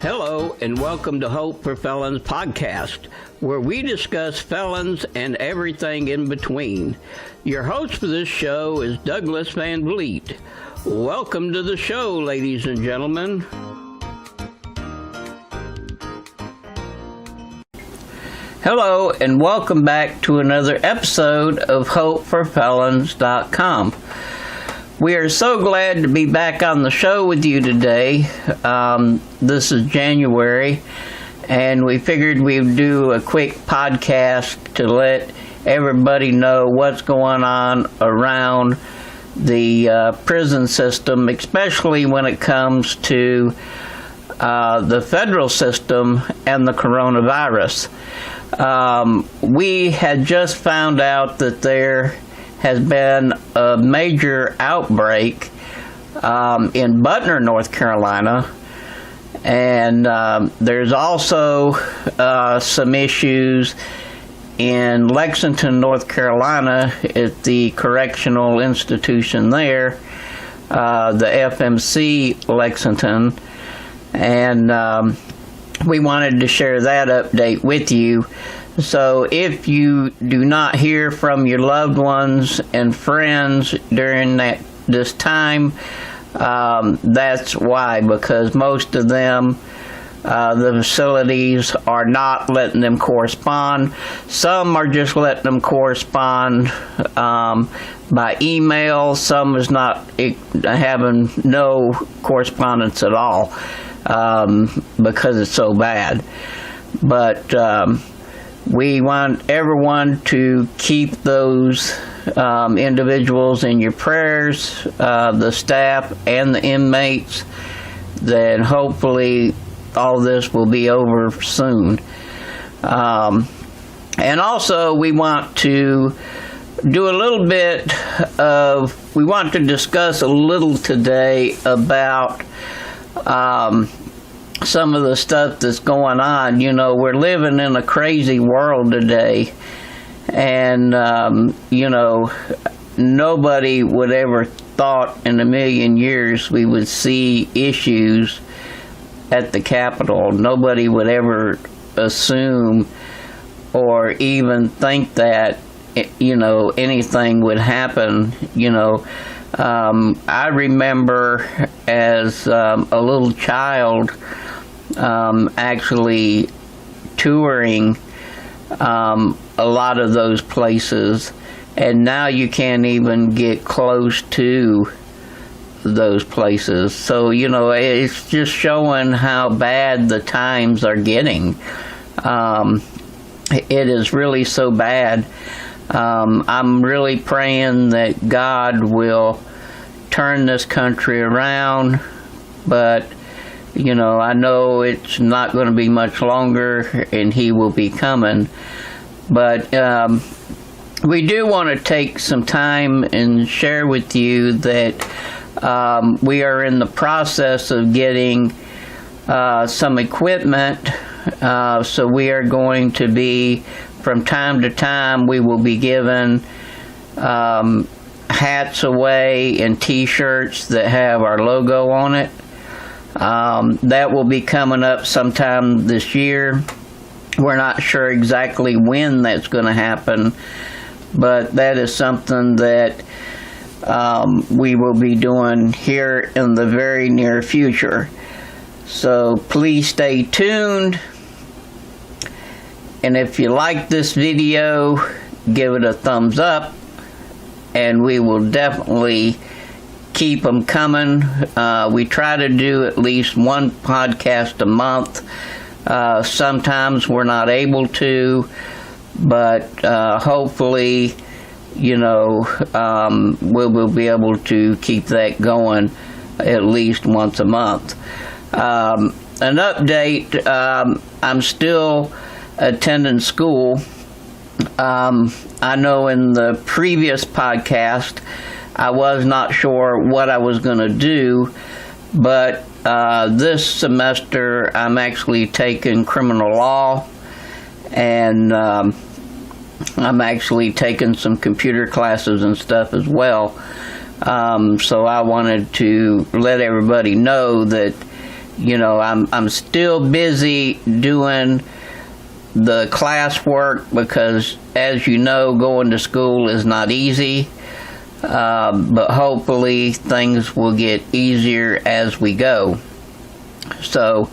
Hello and welcome to Hope for Felons podcast, where we discuss felons and everything in between. Your host for this show is Douglas Van Vliet. Welcome to the show, ladies and gentlemen. Hello and welcome back to another episode of HopeForFelons.com. We are so glad to be back on the show with you today. This is January, and we figured we'd do a quick podcast to let everybody know what's going on around the prison system, especially when it comes to the federal system and the coronavirus. We had just found out that there has been a major outbreak in Butner, North Carolina, and there's also some issues in Lexington, North Carolina at the correctional institution there, the FMC Lexington, and we wanted to share that update with you. So if you do not hear from your loved ones and friends during this time, that's why, because most of them, the facilities are not letting them correspond. Some are just letting them correspond by email. Some is not having no correspondence at all because it's so bad. But we want everyone to keep those individuals in your prayers, the staff and the inmates. Then hopefully all this will be over soon. And also we want to do a little bit we want to discuss a little today about some of the stuff that's going on. You know, we're living in a crazy world today, and nobody would ever thought in a million years we would see issues at the Capitol. Nobody would ever assume or even think that anything would happen. I remember as a little child actually touring a lot of those places, and now you can't even get close to those places. So it's just showing how bad the times are getting. It is really so bad. I'm really praying that God will turn this country around, but I know it's not going to be much longer, and He will be coming. But we do want to take some time and share with you that we are in the process of getting some equipment. So we are going to be, from time to time, we will be given hats away and T-shirts that have our logo on it. That will be coming up sometime this year. We're not sure exactly when that's going to happen, but that is something that we will be doing here in the very near future. So please stay tuned. And if you like this video, give it a thumbs up, and we will definitely keep them coming. We try to do at least one podcast a month. Sometimes we're not able to, but hopefully, we will be able to keep that going at least once a month. An update, I'm still attending school. I know in the previous podcast I was not sure what I was going to do, but this semester I'm actually taking criminal law, and I'm actually taking some computer classes and stuff as well. So I wanted to let everybody know that I'm still busy doing the classwork because, as you know, going to school is not easy. But hopefully things will get easier as we go. So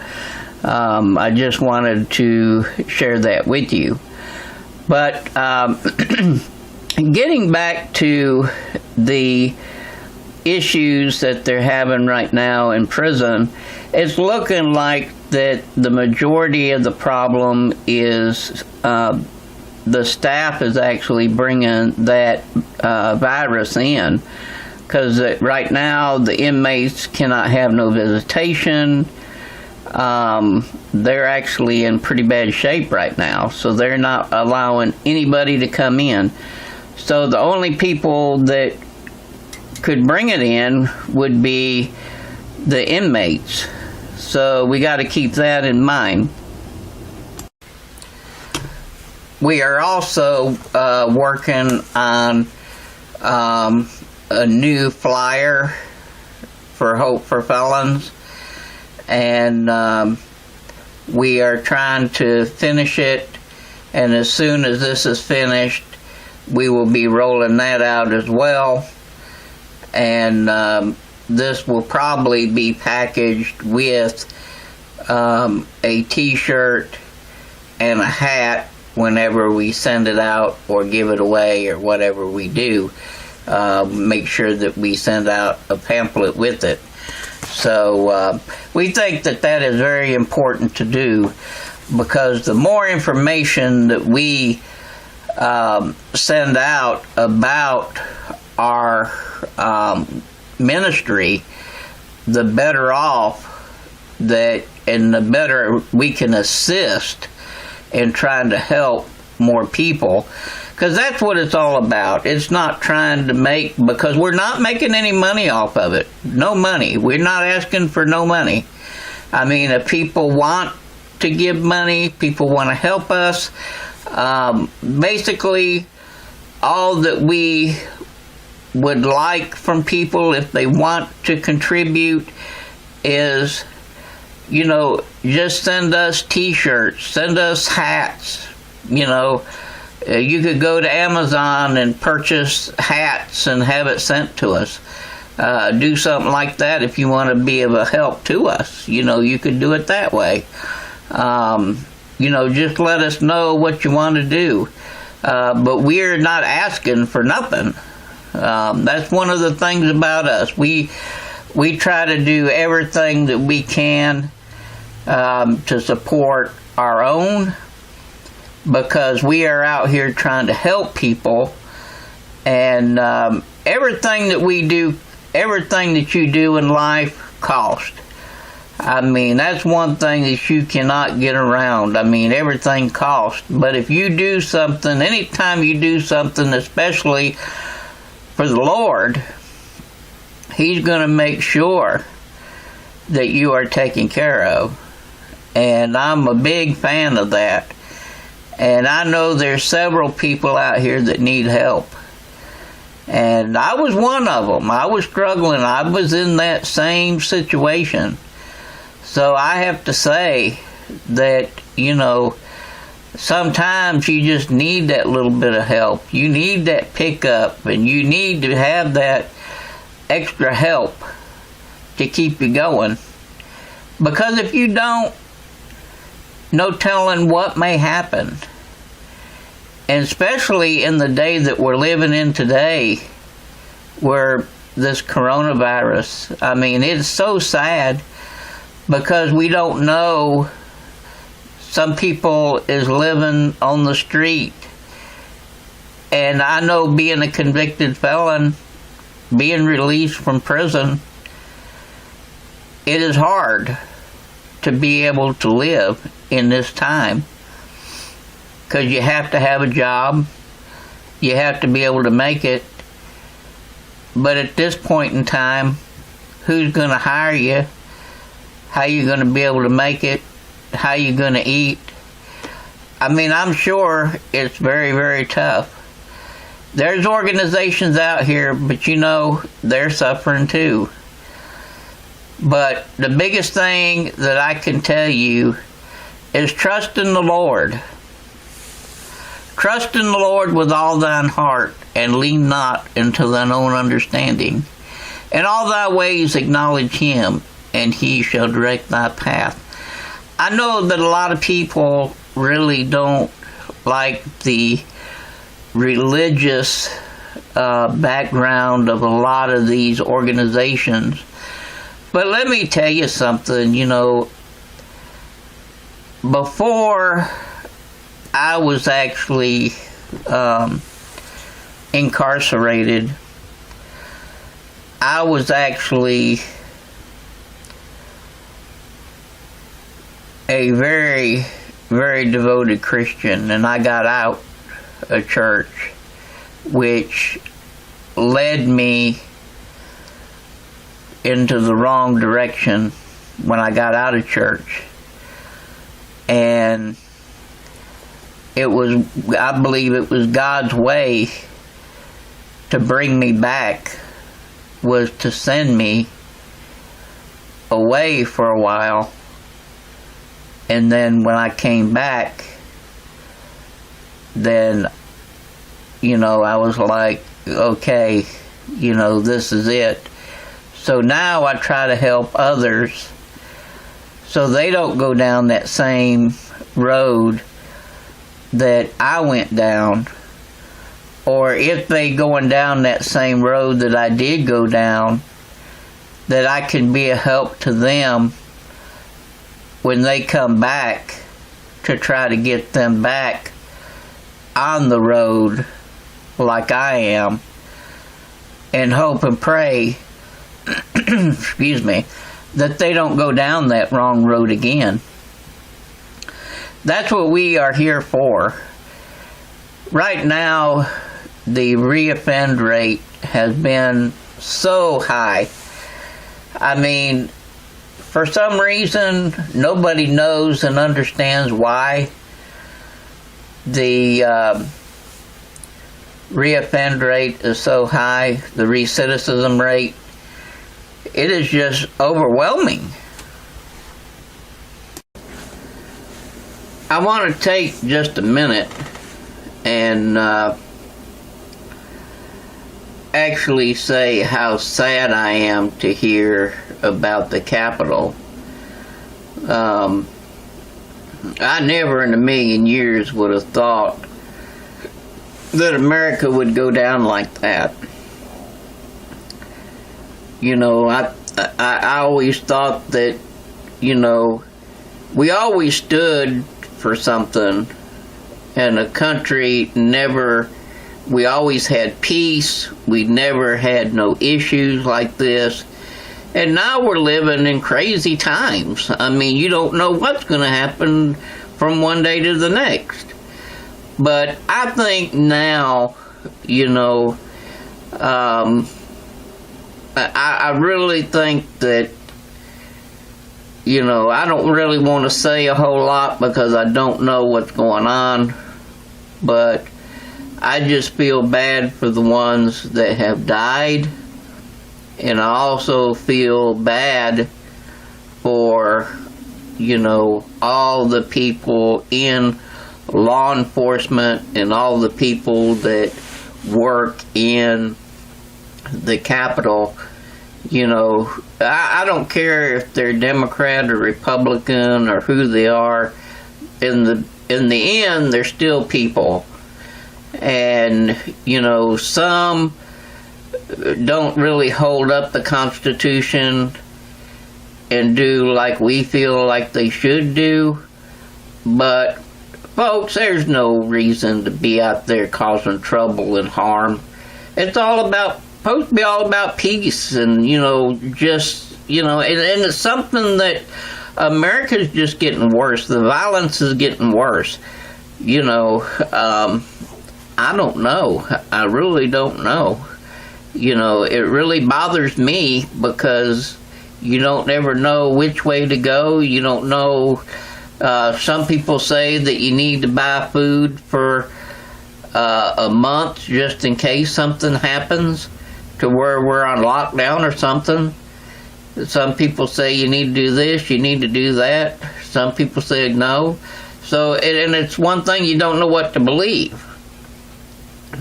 I just wanted to share that with you. But getting back to the issues that they're having right now in prison, it's looking like that the majority of the problem is the staff is actually bringing that virus in, because right now the inmates cannot have no visitation. They're actually in pretty bad shape right now, so they're not allowing anybody to come in. So the only people that could bring it in would be the inmates. So we got to keep that in mind. We are also working on a new flyer for Hope for Felons, and we are trying to finish it, and as soon as this is finished, we will be rolling that out as well. And this will probably be packaged with a t-shirt and a hat whenever we send it out or give it away or whatever we do. Make sure that we send out a pamphlet with it. So we think that that is very important to do, because the more information that we send out about our ministry, the better off that, and the better we can assist in trying to help more people, because that's what it's all about. It's not trying to make, because we're not making any money off of it. No money. We're not asking for no money. I mean, if people want to give money, people want to help us, basically all that we would like from people, if they want to contribute, is, just send us t-shirts, send us hats. You could go to Amazon and purchase hats and have it sent to us. Do something like that if you want to be of a help to us. You could do it that way. Just let us know what you want to do. But we're not asking for nothing. That's one of the things about us. We try to do everything that we can to support our own, because we are out here trying to help people, and everything that we do, everything that you do in life costs. I mean, that's one thing that you cannot get around. I mean, everything costs. But if you do something, anytime you do something, especially for the Lord, He's going to make sure that you are taken care of. And I'm a big fan of that. And I know there's several people out here that need help. And I was one of them. I was struggling. I was in that same situation. So I have to say that, sometimes you just need that little bit of help. You need that pickup, and you need to have that extra help to keep you going. Because if you don't, no telling what may happen. And especially in the day that we're living in today, where this coronavirus, I mean, it's so sad, because we don't know. Some people is living on the street. And I know, being a convicted felon, being released from prison, it is hard to be able to live in this time, because you have to have a job, you have to be able to make it. But at this point in time, who's going to hire you? How you going to be able to make it? How you going to eat? I mean, I'm sure it's very, very tough. There's organizations out here, but they're suffering too. But the biggest thing that I can tell you is trust in the Lord. Trust in the Lord with all thine heart, and lean not into thine own understanding. In all thy ways acknowledge him, and he shall direct thy path. I know that a lot of people really don't like the religious background of a lot of these organizations. But let me tell you something, before I was actually incarcerated, I was actually a very, very devoted Christian, and I got out of church, which led me into the wrong direction when I got out of church. And I believe it was God's way to bring me back, was to send me away for a while. And then when I came back, then, I was like, okay, this is it. So now I try to help others so they don't go down that same road that I went down. Or if they going down that same road that I did go down, that I can be a help to them when they come back, to try to get them back on the road like I am, and hope and pray excuse me, that they don't go down that wrong road again. That's what we are here for. Right now, the reoffend rate has been so high. I mean, for some reason, nobody knows and understands why the reoffend rate is so high, the recidivism rate. It is just overwhelming. I want to take just a minute and actually say how sad I am to hear about the Capitol. I never in a million years would have thought that America would go down like that. I always thought that, we always stood for something, and a country we always had peace. We never had no issues like this. And now we're living in crazy times. I mean, you don't know what's going to happen from one day to the next. But I think now, I really think that, I don't really want to say a whole lot because I don't know what's going on, but I just feel bad for the ones that have died, and I also feel bad for, all the people in law enforcement and all the people that work in the Capitol. I don't care if they're Democrat or Republican or who they are. In the end, they're still people. And, some don't really hold up the Constitution and do like we feel like they should do. But, folks, there's no reason to be out there causing trouble and harm. It's supposed to be all about peace and, and it's something that America's just getting worse. The violence is getting worse. I don't know. I really don't know. It really bothers me because you don't ever know which way to go. You don't know. Some people say that you need to buy food for a month just in case something happens to where we're on lockdown or something. Some people say you need to do this, you need to do that. Some people say no. So, and it's one thing, you don't know what to believe.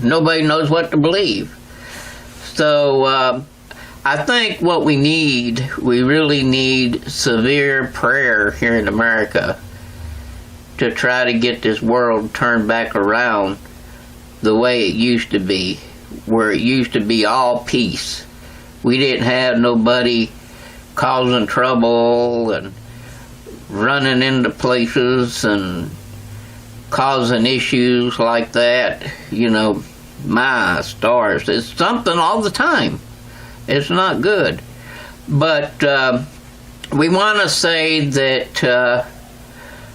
Nobody knows what to believe. So, I think what we really need severe prayer here in America to try to get this world turned back around the way it used to be, where it used to be all peace. We didn't have nobody causing trouble and running into places and causing issues like that. You know, my stars, it's something all the time. It's not good. But we want to say that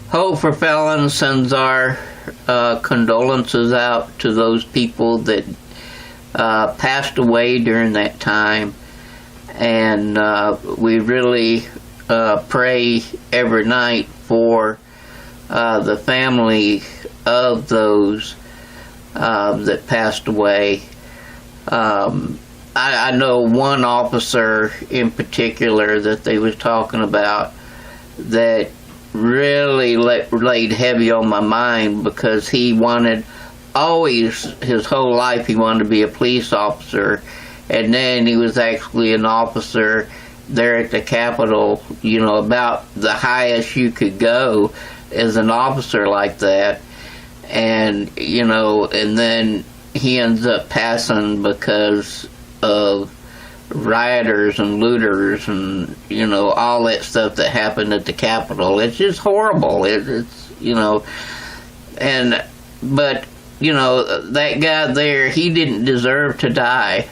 Hope for Felons sends our condolences out to those people that passed away during that time. And we really pray every night for the family of those that passed away. I know one officer in particular that they was talking about that really laid heavy on my mind, because he wanted, always his whole life he wanted to be a police officer, and then he was actually an officer there at the Capitol, you know, about the highest you could go as an officer like that. And, you know, and then he ends up passing because of rioters and looters and, you know, all that stuff that happened at the Capitol. It's just horrible. It's, you know, but, you know, that guy there, he didn't deserve to die.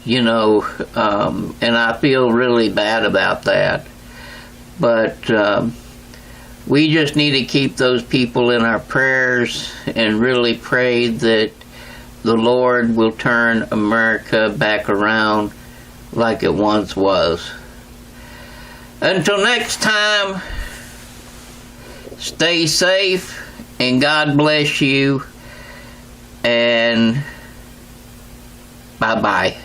You know, and I feel really bad about that. But we just need to keep those people in our prayers and really pray that the Lord will turn America back around like it once was. Until next time, stay safe and God bless you, and bye-bye.